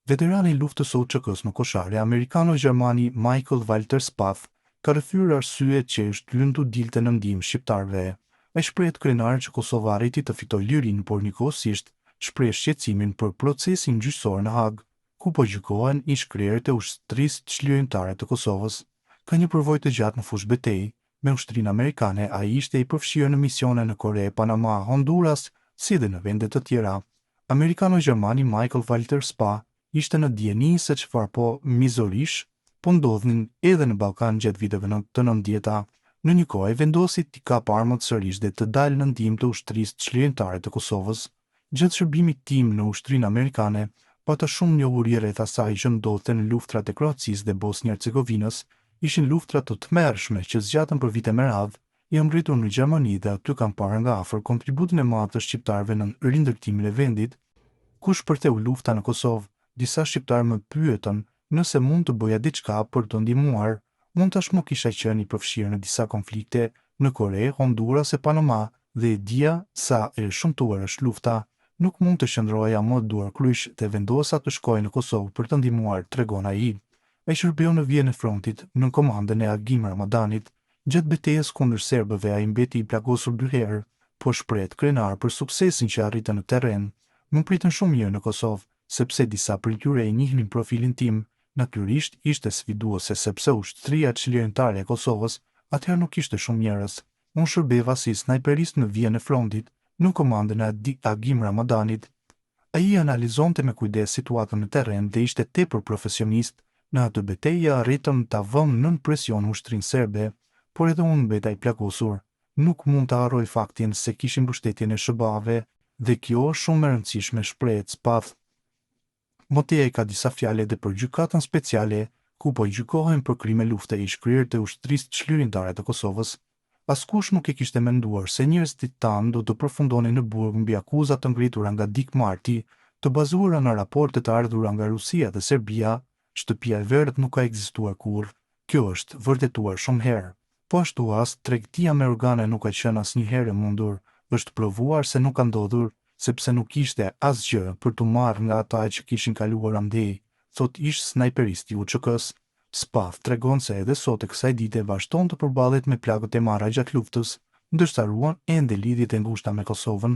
Veterani i luftës së UÇK-s në Koshare, amerikano-gjermani Michael Walter Spath, ka rrethyer arsye që është lëndu dilte në ndihmë shqiptarëve. Ai shpreh krenar që Kosova arriti të fitojë lirinë, por njëkohësisht shpreh shqetësimin për procesin gjyqësor në Hag, ku po gjykohen ish-krerët e ushtrisë çlirimtare të Kosovës. Ka një përvojë të gjatë në fushë betejë me ushtrinë amerikane. Ai ishte i përfshirë në misione në Kore, Panama, Honduras, si dhe në vende të tjera. Amerikano-gjermani Michael Walter Spath ishte në dijeni se çfarë po mizorish po ndodhin edhe në Ballkan gjatë viteve të 90-ta. Në një kohë ai vendosi t'i kapë armët sërish dhe të dalë në ndihmë të ushtrisë çlirimtare të Kosovës. Gjatë shërbimit tim në ushtrinë amerikane, pata shumë njohuri rreth asaj që ndodhte në luftrat e Kroacisë dhe Bosnjë-Hercegovinës. Ishin luftra të tmerrshme që zgjatën për vite me radhë. Jam rritur në Gjermani dhe aty kam parë nga afër kontributin e madh të shqiptarëve në rindërtimin e vendit. Ku shpërtheu lufta në Kosovë, disa shqiptarë më pyetën nëse mund të bëja diçka për të ndihmuar. Mund tashmë kisha qenë i përfshirë në disa konflikte në Kore, Honduras e Panama dhe e dija sa e shëmtuar është lufta. Nuk mund të qëndroja më duar kryq dhe vendosa të shkoj në Kosovë për të ndihmuar, tregon ai. Ai shërbeu në vijën e frontit në komandën e Agim Ramadanit. Gjatë betejës kundër serbëve ai mbeti i plagosur 2 herë, por shpreh krenar për suksesin që arritën në terren. Më pritën shumë mirë në Kosovë, sepse disa prej tyre e njihnin profilin tim. Natyrisht ishte sfiduese sepse ushtria çlirimtare e Kosovës atëherë nuk kishte shumë njerëz. Unë shërbeva si snajperist në vijën e frontit në komandën e Agim Ramadanit. Ai analizonte me kujdes situatën në terren dhe ishte tepër profesionist. Në atë betejë arritëm ta vëmë nën presion ushtrinë serbe, por edhe unë mbeta i plagosur. Nuk mund të harroj faktin se kishim mbështetjen e SBA-ve dhe kjo është shumë e rëndësishme, shpreh Spath. Moteja ka disa fjale dhe për gjykatën speciale, ku po i gjykohen për krime lufte ish-krerët e ushtrisë çlirimtare të Kosovës. Askush nuk e kishte menduar se njerëzit tanë do të përfundonin në burg mbi akuzat të ngritura nga Dick Marty, të bazuara në raporte të ardhura nga Rusia dhe Serbia. Shtëpia e Verdhët nuk ka ekzistuar kurrë. Kjo është vërtetuar shumë herë. Po ashtu as tregtia me organe nuk ka qenë asnjëherë e mundur. Është provuar se nuk ka ndodhur, sepse nuk kishte asgjë për të marrë nga ata që kishin kaluar andej, thot ish snajperisti i UÇK-s. Spath tregon se edhe sot e kësaj dite vazhdon të përballet me plagët e marra gjatë luftës, ndërsa ruan ende lidhjet e ngushta me Kosovën.